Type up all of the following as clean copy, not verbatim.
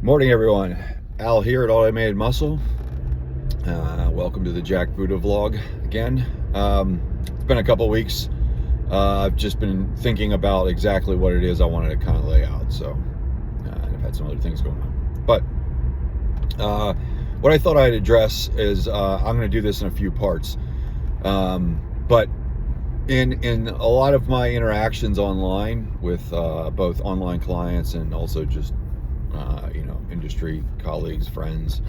Morning, everyone. Al here at Automated Muscle. Welcome to the Jack Buddha vlog again. It's been a couple weeks. I've just been thinking about exactly what it is I wanted to kind of lay out. So I've had some other things going on. But what I thought I'd address is I'm going to do this in a few parts. But in a lot of my interactions online with both online clients and also just industry colleagues, friends,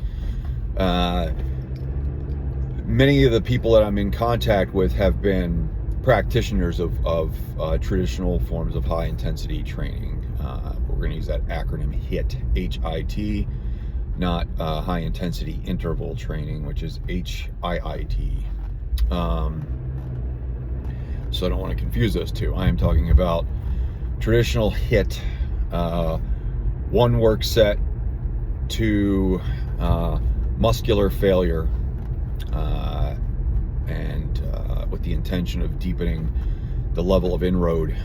many of the people that I'm in contact with have been practitioners of traditional forms of high intensity training. We're going to use that acronym HIIT, H-I-T, not high intensity interval training, which is H-I-I-T. So I don't want to confuse those two. I am talking about traditional HIIT, one work set to muscular failure, and with the intention of deepening the level of inroad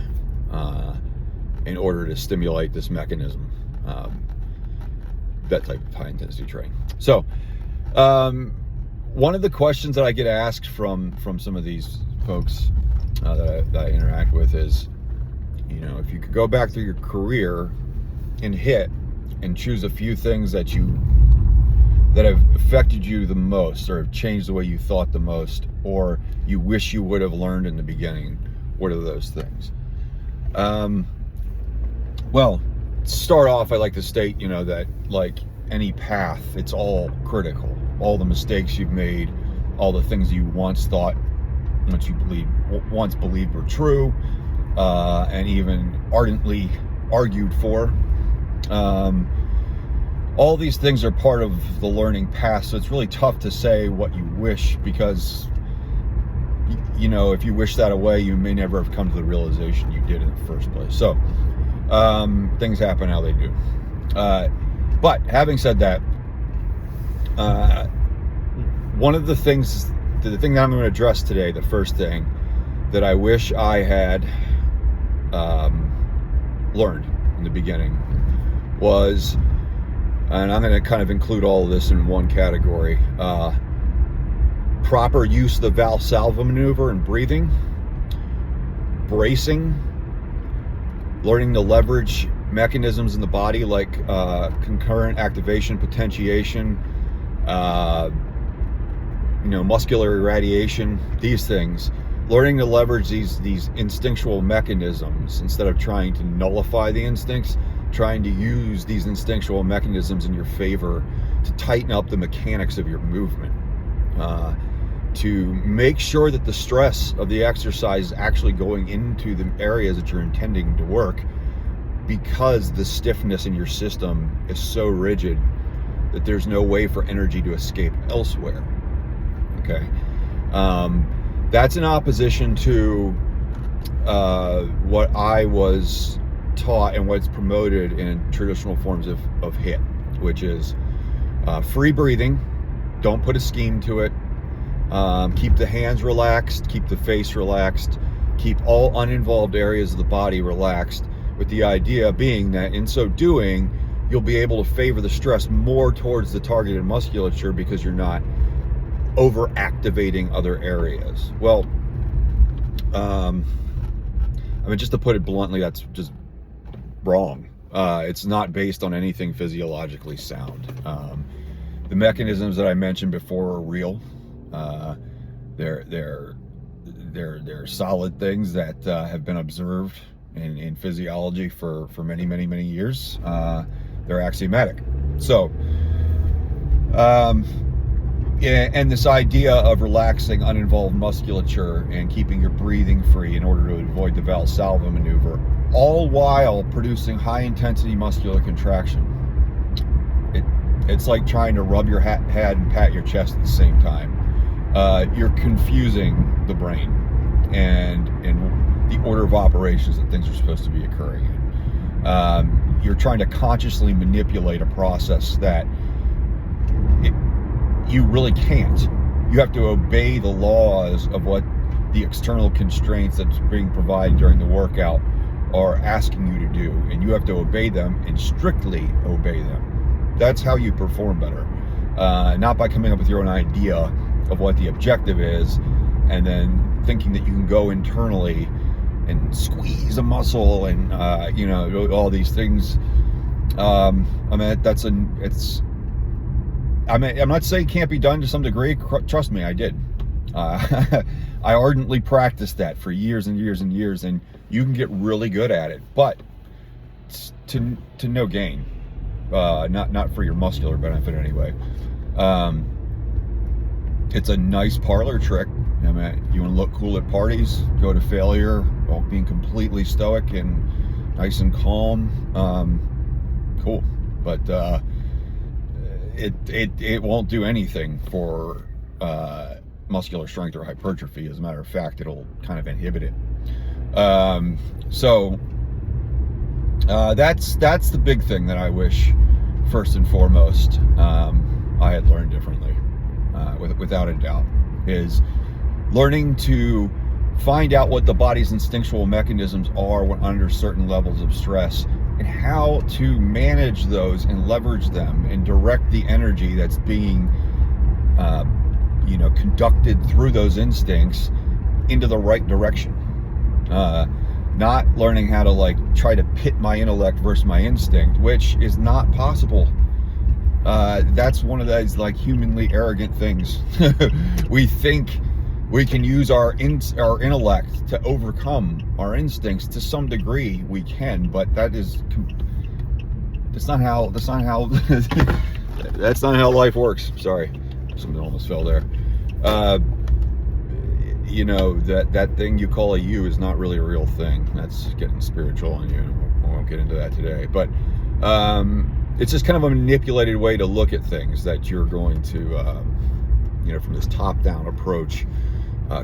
in order to stimulate this mechanism, that type of high intensity training. So one of the questions that I get asked from some of these folks that I interact with is, if you could go back through your career and HIIT and choose a few things that have affected you the most, or have changed the way you thought the most, or you wish you would have learned in the beginning, what are those things? Well, to start off, I like to state, that like any path, it's all critical. All the mistakes you've made, all the things you once believed were true, and even ardently argued for. All these things are part of the learning path, so it's really tough to say what you wish, because if you wish that away, you may never have come to the realization you did in the first place. So things happen how they do. But having said that, one of the thing that I'm going to address today, the first thing that I wish I had learned in the beginning was, and I'm going to kind of include all of this in one category, proper use of the Valsalva maneuver and breathing, bracing, learning to leverage mechanisms in the body like concurrent activation, potentiation, muscular irradiation, these things. Learning to leverage these instinctual mechanisms instead of trying to nullify the instincts, trying to use these instinctual mechanisms in your favor to tighten up the mechanics of your movement, to make sure that the stress of the exercise is actually going into the areas that you're intending to work, because the stiffness in your system is so rigid that there's no way for energy to escape elsewhere. Okay, that's in opposition to what I was taught and what's promoted in traditional forms of HIIT, which is free breathing. Don't put a scheme to it. Keep the hands relaxed, keep the face relaxed, keep all uninvolved areas of the body relaxed, with the idea being that in so doing, you'll be able to favor the stress more towards the targeted musculature because you're not over activating other areas. Well, just to put it bluntly, that's just wrong. It's not based on anything physiologically sound. The mechanisms that I mentioned before are real. They're solid things that have been observed in physiology for many years. They're axiomatic. So, and this idea of relaxing uninvolved musculature and keeping your breathing free in order to avoid the Valsalva maneuver, all while producing high intensity muscular contraction. It's like trying to rub your head and pat your chest at the same time. You're confusing the brain and the order of operations that things are supposed to be occurring in. You're trying to consciously manipulate a process that you really can't. You have to obey the laws of what the external constraints that's being provided during the workout are asking you to do, and you have to obey them and strictly obey them. That's how you perform better. Not by coming up with your own idea of what the objective is, and then thinking that you can go internally and squeeze a muscle and all these things. I mean, I'm not saying it can't be done to some degree. Trust me, I did. I ardently practiced that for years and years and years, and you can get really good at it, but to no gain. Not for your muscular benefit anyway. It's a nice parlor trick. I mean, you want to look cool at parties, go to failure while being completely stoic and nice and calm. Cool, but it won't do anything for muscular strength or hypertrophy. As a matter of fact, it'll kind of inhibit it. So that's the big thing that I wish, first and foremost, I had learned differently, without a doubt, is learning to find out what the body's instinctual mechanisms are when under certain levels of stress, and how to manage those and leverage them and direct the energy that's being conducted through those instincts into the right direction. Not learning how to try to pit my intellect versus my instinct, which is not possible. That's one of those humanly arrogant things. We think we can use our intellect to overcome our instincts. To some degree we can, but that's not how that's not how life works. Sorry, something almost fell there. That thing you call a you is not really a real thing. That's getting spiritual on you. I won't get into that today, but it's just kind of a manipulated way to look at things, that you're going to from this top-down approach,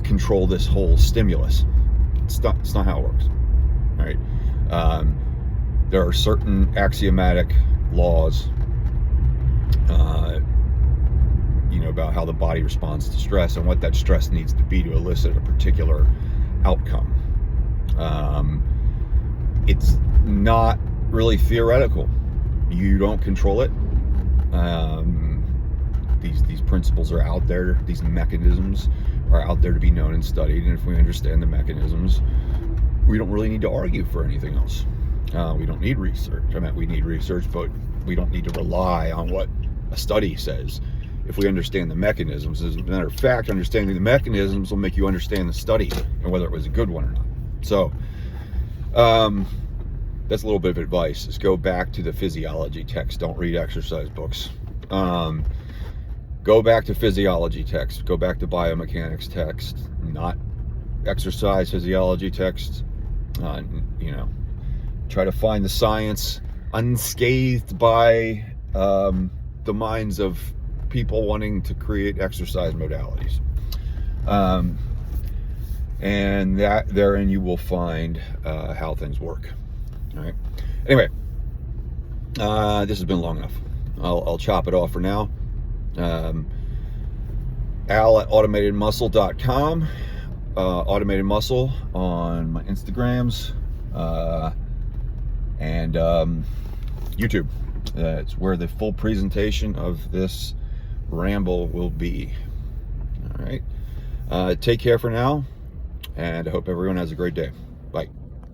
control this whole stimulus. It's not how it works. All right. There are certain axiomatic laws about how the body responds to stress and what that stress needs to be to elicit a particular outcome. It's not really theoretical. You don't control it. These principles are out there. These mechanisms are out there to be known and studied. And if we understand the mechanisms, we don't really need to argue for anything else. We don't need research. We need research, but we don't need to rely on what a study says. If we understand the mechanisms, as a matter of fact, understanding the mechanisms will make you understand the study and whether it was a good one or not. So, that's a little bit of advice, is go back to the physiology text. Don't read exercise books. Go back to physiology text. Go back to biomechanics text, not exercise physiology text. Try to find the science unscathed by the minds of people wanting to create exercise modalities. And therein you will find how things work. All right. Anyway, this has been long enough. I'll chop it off for now. Al@automatedmuscle.com, Automated Muscle on my Instagrams, and YouTube. That's where the full presentation of this ramble will be. All right. Take care for now, and I hope everyone has a great day.